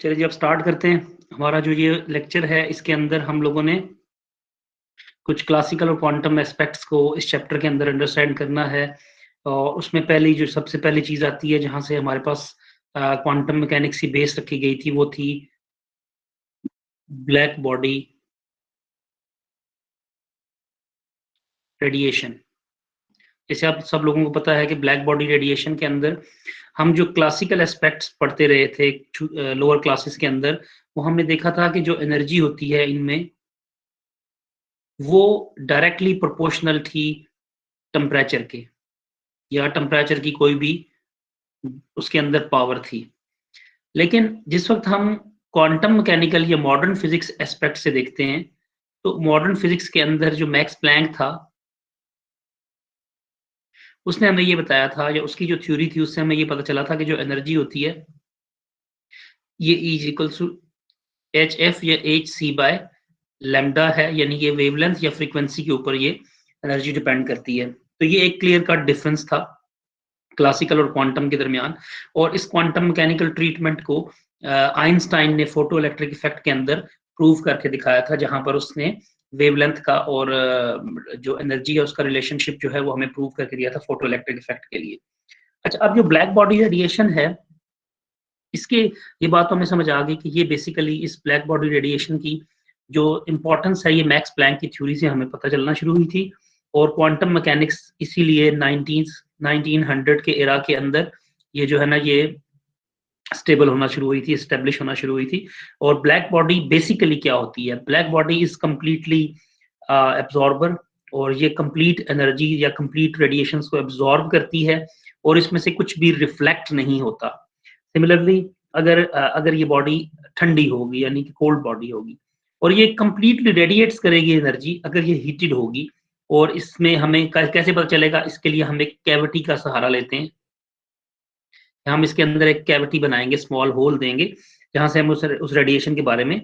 चलिए जी, अब स्टार्ट करते हैं। हमारा जो ये लेक्चर है, इसके अंदर हम लोगों ने कुछ क्लासिकल और क्वांटम एस्पेक्ट्स को इस चैप्टर के अंदर अंडरस्टैंड करना है। और उसमें पहली जो सबसे पहली चीज़ आती है, जहाँ से हमारे पास क्वांटम मैकेनिक्स की बेस रखी गई थी, वो थी ब्लैक बॉडी रेडिएशन। जैसे आप सब लोगों को पता है कि ब्लैक बॉडी रेडिएशन के अंदर हम जो क्लासिकल एस्पेक्ट्स पढ़ते रहे थे लोअर क्लासेस के अंदर, वो हमने देखा था कि जो एनर्जी होती है इनमें, वो डायरेक्टली प्रोपोर्शनल थी टेम्परेचर के, या टेम्परेचर की कोई भी उसके अंदर पावर थी। लेकिन जिस वक़्त हम क्वांटम मैकेनिकल या मॉडर्न फिज़िक्स एस्पेक्ट से देखते हैं, तो मॉडर्न फिज़िक्स के अंदर जो मैक्स प्लैंक था, उसने हमें ये बताया था, या उसकी जो थ्योरी थी, उससे हमें ये पता चला था कि जो एनर्जी होती है, ये E is equals to hf या hc बाय लैम्ब्डा है, यानी ये वेवलेंथ या फ्रीक्वेंसी के ऊपर ये एनर्जी डिपेंड करती है। तो ये एक क्लियर कट डिफरेंस था क्लासिकल और क्वांटम के दरमियान। और इस क्वांटम मैकेनिकल ट्रीटमेंट को आइंस्टाइन ने फोटो इलेक्ट्रिक इफेक्ट के अंदर प्रूव करके दिखाया था, जहां पर उसने वेवलेंथ का और जो एनर्जी है उसका रिलेशनशिप जो है वो हमें प्रूव करके दिया था फोटो इलेक्ट्रिक इफेक्ट के लिए। अच्छा, अब जो ब्लैक बॉडी रेडिएशन है, इसके ये बात तो हमें समझ आ गई कि ये बेसिकली इस ब्लैक बॉडी रेडिएशन की जो इम्पोर्टेंस है, ये मैक्स प्लैंक की थ्योरी से हमें पता चलना शुरू हुई थी। और क्वांटम मैकेनिक्स इसीलिए 1900 के एरा के अंदर ये जो है ना, ये स्टेबल होना शुरू हुई थी, एस्टेब्लिश होना शुरू हुई थी। और ब्लैक बॉडी बेसिकली क्या होती है? Black body is completely absorber, और ये कंप्लीट एनर्जी या कंप्लीट रेडिएशंस को एब्जॉर्ब करती है, और इसमें से कुछ भी रिफ्लेक्ट नहीं होता। सिमिलरली अगर ये बॉडी ठंडी होगी, यानी कि कोल्ड बॉडी होगी, और ये कंप्लीटली रेडिएट्स करेगी एनर्जी अगर ये हीटेड होगी। और इसमें हमें कैसे पता चलेगा? इसके लिए हम एक कैविटी का सहारा लेते हैं। हम इसके अंदर एक कैविटी बनाएंगे, स्मॉल होल देंगे, जहां से हम उस रेडिएशन के बारे में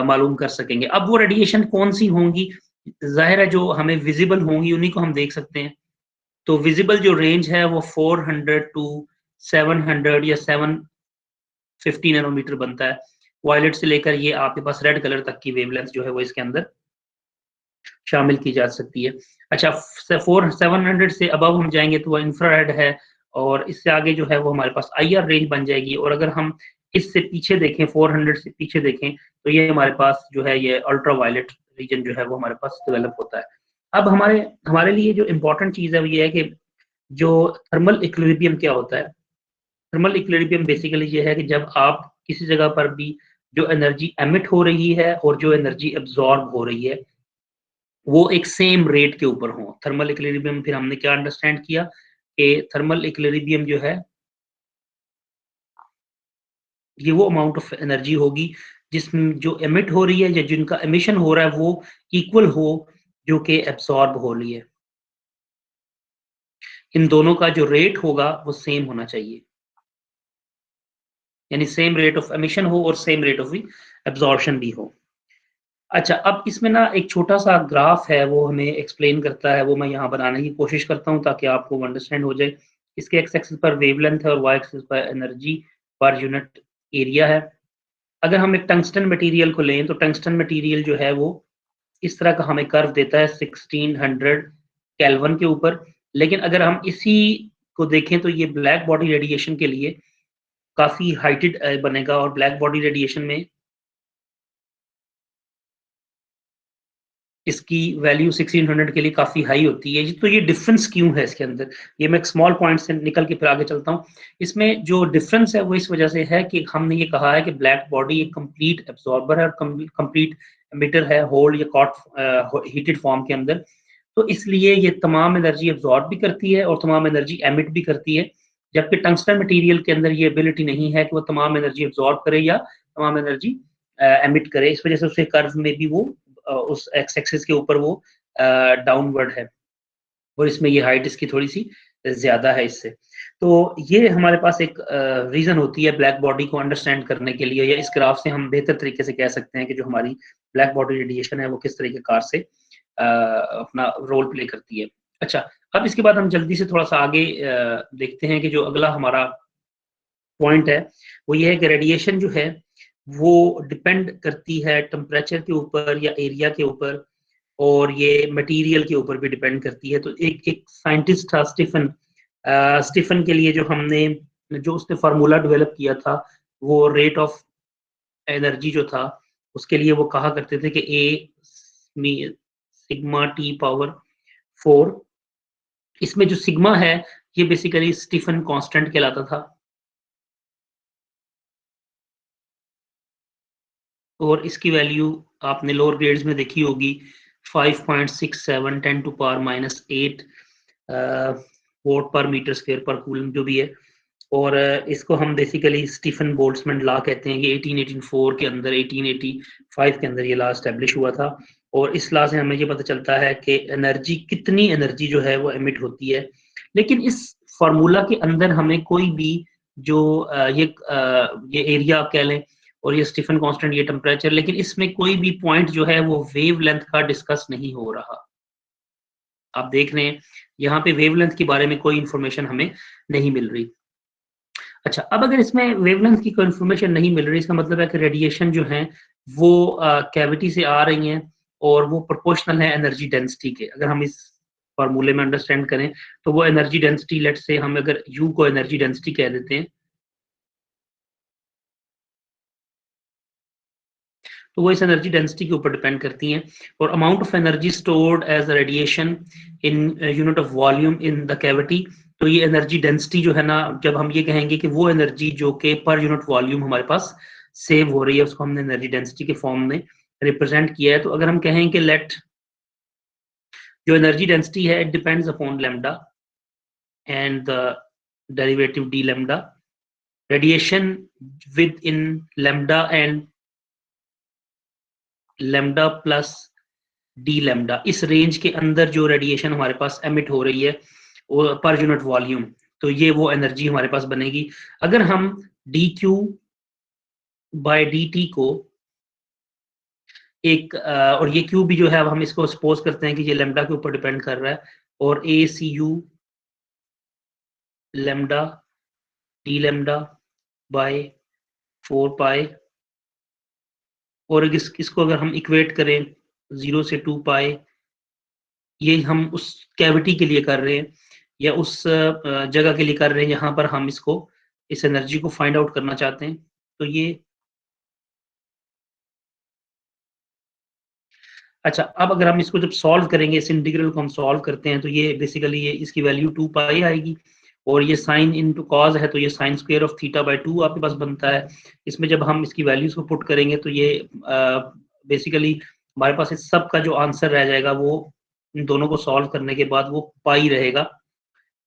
मालूम कर सकेंगे। अब वो रेडिएशन कौन सी होंगी? जाहिर है जो हमें विजिबल होंगी उन्हीं को हम देख सकते हैं। तो विजिबल जो रेंज है वो 400 टू 700 या 750 नैनोमीटर बनता है। वायलेट से लेकर ये आपके पास रेड कलर तक की वेवलेंथ जो है वो इसके अंदर शामिल की जा सकती है। अच्छा, 700 से अबव हम जाएंगे तो वो इंफ्रारेड है, और इससे आगे जो है वो हमारे पास IR रेंज बन जाएगी। और अगर हम इससे पीछे देखें, 400 से पीछे देखें, तो ये हमारे पास जो है ये अल्ट्रा वायलेट रीजन जो है वो हमारे पास डेवलप होता है। अब हमारे हमारे लिए जो इम्पोर्टेंट चीज़ है वो ये है कि जो थर्मल इक्विलिब्रियम क्या होता है? थर्मल इक्विलिब्रियम बेसिकली ये है कि जब आप किसी जगह पर भी जो एनर्जी एमिट हो रही है और जो एनर्जी एब्जॉर्ब हो रही है, वो एक सेम रेट के ऊपर हो। थर्मल इक्विलिब्रियम फिर हमने क्या अंडरस्टैंड किया कि थर्मल इक्विलिब्रियम जो है, ये वो अमाउंट ऑफ एनर्जी होगी जिसमें जो एमिट हो रही है या जिनका एमिशन हो रहा है वो इक्वल हो जो कि एब्सॉर्ब हो रही है। इन दोनों का जो रेट होगा वो सेम होना चाहिए, यानी सेम रेट ऑफ एमिशन हो और सेम रेट ऑफ एब्जॉर्प्शन भी हो। अच्छा, अब इसमें ना एक छोटा-सा ग्राफ है, वो हमें एक्सप्लेन करता है, वो मैं यहाँ बनाने की कोशिश करता हूँ ताकि आपको अंडरस्टैंड हो जाए। इसके एक्स एक्सिस पर वेवलेंथ है और वाई एक्सिस पर एनर्जी पर यूनिट एरिया है। अगर हम एक टंगस्टन मटेरियल को लें, तो टंगस्टन मटेरियल जो है वो इस तरह का हमें कर्व देता है 1600 केल्विन के ऊपर। लेकिन अगर हम इसी को देखें तो ये ब्लैक बॉडी रेडिएशन के लिए काफ़ी हाइटेड बनेगा, और ब्लैक बॉडी रेडिएशन में इसकी वैल्यू 1600 के लिए काफ़ी हाई होती है। तो ये डिफरेंस क्यों है इसके अंदर? ये मैं एक स्मॉल पॉइंट से निकल के फिर आगे चलता हूँ। इसमें जो डिफरेंस है वो इस वजह से है कि हमने ये कहा है कि ब्लैक बॉडी एक कंप्लीट एब्जॉर्बर है और कंप्लीट एमिटर है, होल्ड या कॉट हीटेड फॉर्म के अंदर। तो इसलिए ये तमाम एनर्जी एब्जॉर्ब भी करती है और तमाम एनर्जी एमिट भी करती है। जबकि टंगस्टन मटेरियल के अंदर ये एबिलिटी नहीं है कि वो तमाम एनर्जी एब्जॉर्ब करे या तमाम एनर्जी एमिट करे। इस वजह से उसके कर्व में भी वो उस एक्स एक्सिस के ऊपर वो डाउनवर्ड है, और इसमें ये हाइट इसकी थोड़ी सी ज्यादा है इससे। तो ये हमारे पास एक रीजन होती है ब्लैक बॉडी को अंडरस्टैंड करने के लिए, या इस ग्राफ से हम बेहतर तरीके से कह सकते हैं कि जो हमारी ब्लैक बॉडी रेडिएशन है वो किस तरीके कार से अपना रोल प्ले करती है। अच्छा, अब इसके बाद हम जल्दी से थोड़ा सा आगे देखते हैं कि जो अगला हमारा पॉइंट है वो ये है कि रेडिएशन जो है वो डिपेंड करती है टेम्परेचर के ऊपर या एरिया के ऊपर, और ये मटेरियल के ऊपर भी डिपेंड करती है। तो एक साइंटिस्ट था स्टीफन के लिए जो उसने फार्मूला डेवलप किया था, वो रेट ऑफ एनर्जी जो था उसके लिए वो कहा करते थे कि ए सिग्मा टी पावर 4। इसमें जो सिग्मा है ये बेसिकली स्टीफन कांस्टेंट कहलाता था, और इसकी वैल्यू आपने लोअर ग्रेड्स में देखी होगी 5.67 10 टू पावर -8 वोट पर मीटर स्क्वायर पर कूलम जो भी है। और इसको हम बेसिकली स्टीफन बोल्ट्जमैन लॉ कहते हैं कि 1884 के अंदर 1885 के अंदर ये लॉ एस्टेब्लिश हुआ था। और इस लॉ से हमें ये पता चलता है कि कितनी एनर्जी जो है वो एमिट होती है। लेकिन इस फार्मूला के अंदर हमें कोई भी जो ये एरिया आप कह लें और ये स्टीफन कांस्टेंट, ये टेम्परेचर, लेकिन इसमें कोई भी पॉइंट जो है वो वेव लेंथ का डिस्कस नहीं हो रहा। आप देख रहे हैं यहाँ पे वेवलेंथ के बारे में कोई इंफॉर्मेशन हमें नहीं मिल रही। अच्छा, अब अगर इसमें वेवलेंथ की कोई इंफॉर्मेशन नहीं मिल रही, इसका मतलब है कि रेडिएशन जो है वो कैविटी से आ रही हैं और वो प्रोपोर्शनल है एनर्जी डेंसिटी के। अगर हम इस फॉर्मूले में अंडरस्टैंड करें तो वो एनर्जी डेंसिटी, लेट्स से हम अगर U को एनर्जी डेंसिटी कह देते हैं, तो वो इस एनर्जी डेंसिटी के ऊपर डिपेंड करती हैं। और amount of energy stored as radiation in unit of volume in the cavity, तो ये एनर्जी डेंसिटी जो है ना, जब हम ये कहेंगे कि वो एनर्जी जो कि पर यूनिट वॉल्यूम हमारे पास सेव हो रही है, उसको हमने एनर्जी डेंसिटी के फॉर्म में रिप्रेजेंट किया है। तो अगर हम कहें कि लेट जो एनर्जी डेंसिटी है it depends upon lambda and the derivative D lambda, radiation with in lambda and lambda plus D lambda, इस रेंज के अंदर जो रेडिएशन हमारे पास एमिट हो रही है वो पर यूनिट वॉल्यूम, तो ये वो एनर्जी हमारे पास बनेगी। अगर हम D Q by D T को और ये क्यू भी जो है, अब हम इसको सपोज करते हैं कि ये लैम्डा के ऊपर डिपेंड कर रहा है, और A C U lambda D lambda by 4 pi, और इसको अगर हम इक्वेट करें 0 से 2 पाई, ये हम उस कैविटी के लिए कर रहे हैं या उस जगह के लिए कर रहे हैं जहां पर हम इस एनर्जी को फाइंड आउट करना चाहते हैं। तो ये अच्छा, अब अगर हम इसको जब सॉल्व करेंगे, इस इंटीग्रल को हम सॉल्व करते हैं, तो ये बेसिकली ये इसकी वैल्यू 2 पाई आएगी, और ये साइन इनटू कॉज है, तो ये sine square of theta by 2 आपके पास बनता है। इसमें जब हम इसकी वैल्यूज को पुट करेंगे तो ये बेसिकली हमारे पास इस सब का जो आंसर रह जाएगा वो इन दोनों को सॉल्व करने के बाद वो पाई रहेगा।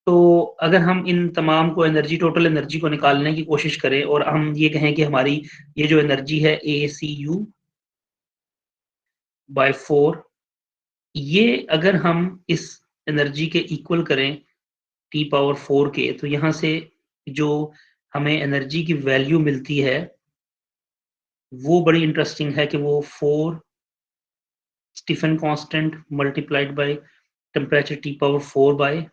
तो अगर हम इन तमाम को टोटल एनर्जी को निकालने की कोशिश करें और हम ये कहें कि हमारी ये जो एनर्जी है ACU बाय 4, ये अगर हम इस एनर्जी के इक्वल करें T पावर 4 के, तो यहाँ से जो हमें एनर्जी की वैल्यू मिलती है वो बड़ी इंटरेस्टिंग है कि वो 4 Stefan constant multiplied by temperature T power 4 by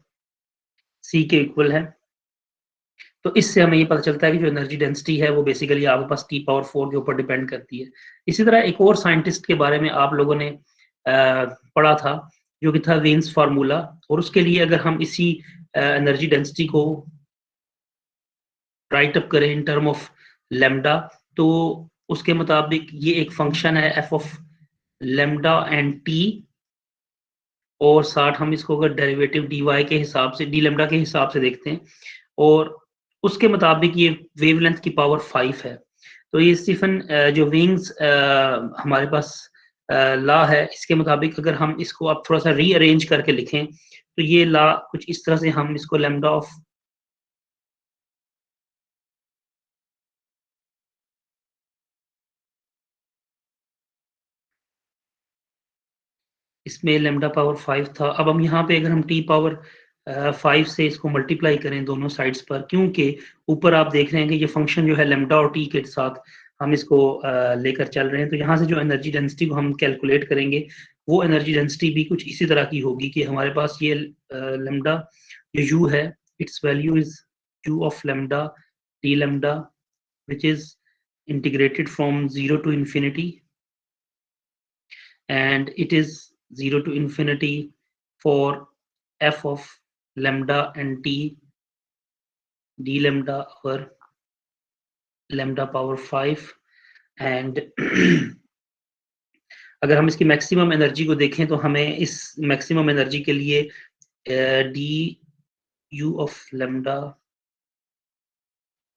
C के इक्वल है। तो इससे हमें ये पता चलता है कि जो एनर्जी डेंसिटी है वो बेसिकली आपके पास T पावर 4 के ऊपर डिपेंड करती है। इसी तरह एक और साइंटिस्ट के बारे में आप लोगों ने पढ़ा था, जो कि था वेन्स फार्मूला, और उसके लिए अगर हम इसी एनर्जी डेंसिटी को राइट अप करें इन टर्म ऑफ लैम्डा, तो उसके मुताबिक ये एक फंक्शन है F of lambda and T, और साथ हम इसको अगर डेरिवेटिव डी वाई के हिसाब से, डी लैम्डा के हिसाब से देखते हैं, और उसके मुताबिक ये वेवलेंथ की पावर 5 है। तो ये स्टीफन जो विंग्स हमारे पास लॉ है, इसके मुताबिक अगर हम इसको अब थोड़ा सा रीअरेंज करके लिखें तो ये लॉ कुछ इस तरह से, हम इसको लैम्डा ऑफ इसमें लैम्डा पावर 5 था। अब हम यहाँ पे अगर हम टी पावर 5 से इसको मल्टीप्लाई करें दोनों साइड्स पर, क्योंकि ऊपर आप देख रहे हैं कि ये फंक्शन जो है लैम्डा और टी के साथ हम इसको लेकर चल रहे हैं, तो यहाँ से जो एनर्जी डेंसिटी को हम कैलकुलेट करेंगे वो एनर्जी डेंसिटी भी कुछ इसी तरह की होगी कि हमारे पास ये लैम्डा जो यू है, it's value is you of lambda T lambda, which is integrated from 0 to infinity, and it is 0 to infinity for f of lambda and t d lambda over lambda power 5 and अगर हम इसकी maximum energy को देखें तो हमें इस maximum energy के लिए D you of lambda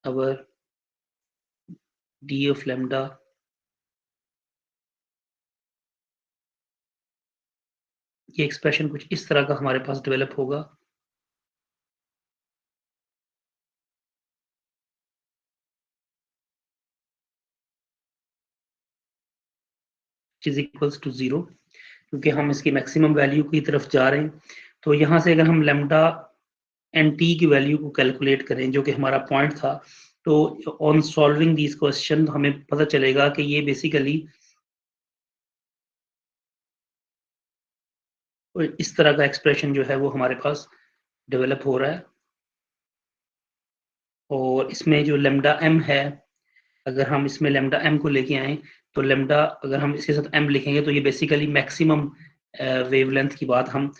our D of lambda ये एक्सप्रेशन कुछ इस तरह का हमारे पास डेवलप होगा। इज इक्वल्स टू 0 क्योंकि हम इसकी मैक्सिमम वैल्यू की तरफ जा रहे हैं। तो यहाँ से अगर हम लैम्डा एंड टी की वैल्यू को कैलकुलेट करें जो कि हमारा पॉइंट था, तो ऑन सॉल्विंग दिस क्वेश्चन हमें पता चलेगा कि ये बेसिकली इस तरह का एक्सप्रेशन जो है वो हमारे पास डेवलप हो रहा है। और इसमें जो लैम्डा एम है, अगर हम इसमें लैम्डा एम को लेके आए तो लैम्डा अगर हम इसके साथ एम लिखेंगे तो ये बेसिकली मैक्सिमम वेवलेंथ की बात हम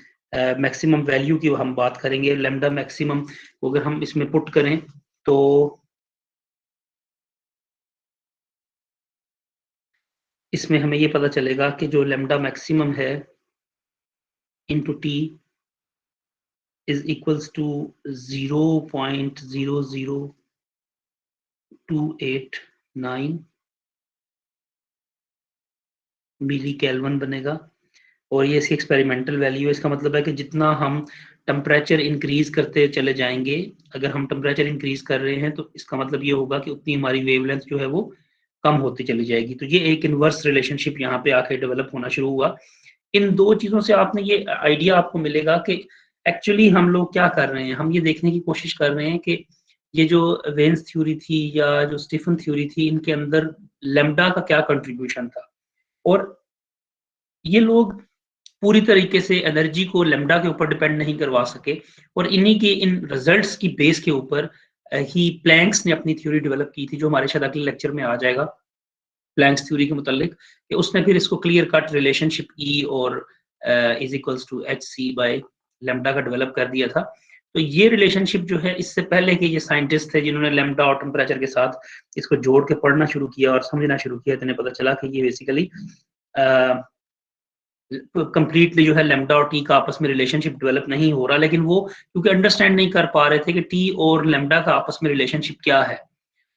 मैक्सिमम वैल्यू की हम बात करेंगे। लैम्डा मैक्सिमम को अगर हम इसमें पुट करें तो इसमें हमें ये पता चलेगा कि जो लैम्डा मैक्सिमम है into T is equals to 0.00289 milli kelvin बनेगा। और ये इसकी एक्सपेरिमेंटल वैल्यू है। इसका मतलब है कि जितना हम टेम्परेचर इंक्रीज करते चले जाएंगे, अगर हम टेम्परेचर इंक्रीज कर रहे हैं तो इसका मतलब ये होगा कि उतनी हमारी वेवलेंथ जो है वो कम होती चली जाएगी। तो ये एक इनवर्स रिलेशनशिप यहाँ पे आके डेवलप होना शुरू हुआ। इन दो चीजों से आपने ये आइडिया आपको मिलेगा कि एक्चुअली हम लोग क्या कर रहे हैं। हम ये देखने की कोशिश कर रहे हैं कि ये जो वेन्स थ्योरी थी या जो स्टीफन थ्योरी थी, इनके अंदर लैम्डा का क्या कंट्रीब्यूशन था। और ये लोग पूरी तरीके से एनर्जी को लैम्डा के ऊपर डिपेंड नहीं करवा सके, और इन्हीं के इन रिजल्ट्स की बेस के ऊपर ही प्लैंक्स ने अपनी थ्योरी डेवलप की थी, जो हमारे शायद अगले लेक्चर में आ जाएगा प्लैंक्स थ्योरी के मुतालिक, कि उसने फिर इसको क्लियर कट रिलेशनशिप ई और is equals to H C by lambda का डेवलप कर दिया था। तो ये रिलेशनशिप जो है, इससे पहले के ये साइंटिस्ट थे जिन्होंने लैम्डा और टेम्परेचर के साथ इसको जोड़ के पढ़ना शुरू किया और समझना शुरू किया, तो इन्हें पता चला कि ये बेसिकली कंप्लीटली जो है लैम्डा और टी का आपस में रिलेशनशिप डेवलप नहीं हो रहा, लेकिन वो क्योंकि अंडरस्टैंड नहीं कर पा रहे थे कि टी और लैम्डा का आपस में रिलेशनशिप क्या है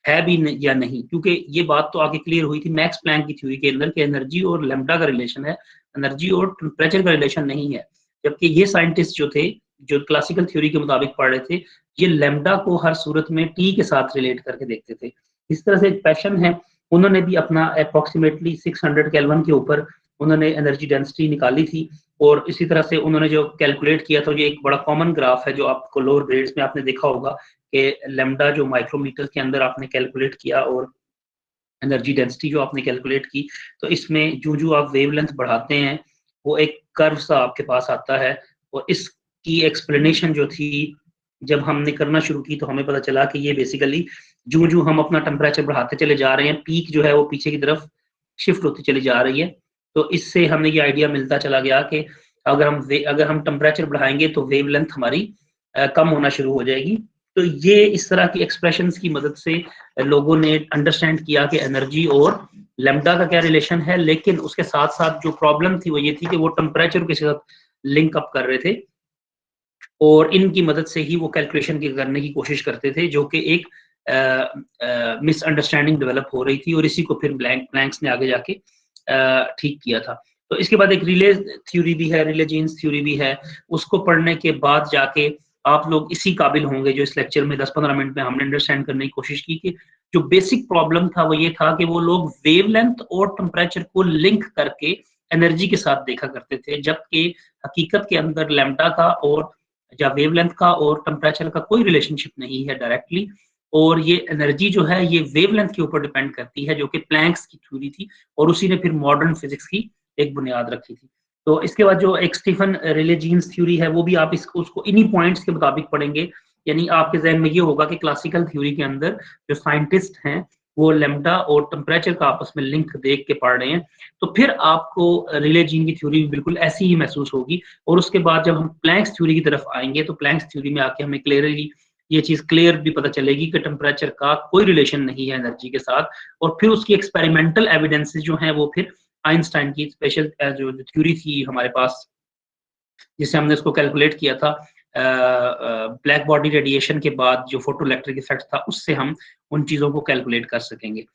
भी या नहीं, क्योंकि ये बात तो आगे क्लियर हुई थी मैक्स प्लैंक की थ्योरी के अंदर कि एनर्जी और लैम्डा का रिलेशन है, एनर्जी और टेम्परेचर का रिलेशन नहीं है। जबकि ये साइंटिस्ट जो थे, जो क्लासिकल थ्योरी के मुताबिक पढ़ रहे थे, ये लैम्डा को हर सूरत में टी के साथ रिलेट करके देखते थे। इस तरह से एक पैशन है, उन्होंने भी अपना अप्रोक्सीमेटली 600 केल्विन के ऊपर उन्होंने एनर्जी डेंसिटी निकाली थी। और इसी तरह से उन्होंने जो कैलकुलेट किया था, ये एक बड़ा कॉमन ग्राफ है जो आपको लोअर ग्रेड्स में आपने देखा होगा कि लैम्डा जो माइक्रोमीटर के अंदर आपने कैलकुलेट किया और एनर्जी डेंसिटी जो आपने कैलकुलेट की, तो इसमें जो आप वेवलेंथ बढ़ाते हैं वो एक कर्व सा आपके पास आता है। और इसकी एक्सप्लेनेशन जो थी जब हमने करना शुरू की तो हमें पता चला कि ये बेसिकली जो हम अपना टेम्परेचर बढ़ाते चले जा रहे हैं, पीक जो है वो पीछे की तरफ शिफ्ट होती चली जा रही है। तो इससे हमें ये आइडिया मिलता चला गया कि अगर हम टेम्परेचर बढ़ाएंगे तो वेवलेंथ हमारी कम होना शुरू हो जाएगी। तो ये इस तरह की एक्सप्रेशंस की मदद से लोगों ने अंडरस्टैंड किया कि एनर्जी और लैम्डा का क्या रिलेशन है। लेकिन उसके साथ साथ जो प्रॉब्लम थी वो ये थी कि वो टेम्परेचर के साथ लिंक अप कर रहे थे और इनकी मदद से ही वो कैलकुलेशन करने की कोशिश करते थे, जो कि एक मिसअंडरस्टैंडिंग डेवलप हो रही थी। और इसी को फिर प्लैंक्स ने आगे जाके ठीक किया था। तो इसके बाद एक रिले थ्योरी भी है, रिले जीन्स थ्योरी भी है। उसको पढ़ने के बाद जाके आप लोग इसी काबिल होंगे जो इस लेक्चर में 10-15 मिनट में हमने अंडरस्टैंड करने की कोशिश की कि जो बेसिक प्रॉब्लम था वो ये था कि वो लोग वेवलेंथ और टेम्परेचर को लिंक करके एनर्जी के साथ देखा करते थे, जबकि हकीकत के अंदर लैम्डा का और या वेवलेंथ का और टेम्परेचर का कोई रिलेशनशिप नहीं है डायरेक्टली। और ये एनर्जी जो है ये वेवलेंथ के ऊपर डिपेंड करती है, जो कि प्लैंक्स की थ्योरी थी और उसी ने फिर मॉडर्न फिजिक्स की एक बुनियाद रखी थी। तो इसके बाद जो एक स्टीफन रिले जीन्स थ्योरी है वो भी आप उसको इन्हीं पॉइंट्स के मुताबिक पढ़ेंगे। यानी आपके जहन में ये होगा कि क्लासिकल थ्योरी के अंदर जो साइंटिस्ट हैं वो लैम्ब्डा और टेम्परेचर का आपस में लिंक देख के पढ़ रहे हैं, तो फिर आपको रिले जीन की थ्योरी भी बिल्कुल ऐसी ही महसूस होगी। और उसके बाद जब हम प्लैंक्स थ्योरी की तरफ आएँगे, तो प्लैंक्स थ्योरी में आके हमें क्लियरली ये चीज़ क्लियर भी पता चलेगी कि टेम्परेचर का कोई रिलेशन नहीं है एनर्जी के साथ। और फिर उसकी एक्सपेरिमेंटल एविडेंसेस जो हैं वो फिर आइंस्टाइन की स्पेशल जो थ्योरी थी हमारे पास, जिससे हमने उसको कैलकुलेट किया था ब्लैक बॉडी रेडिएशन के बाद जो फोटोइलेक्ट्रिक इफेक्ट था, उससे हम उन चीज़ों को कैलकुलेट कर सकेंगे।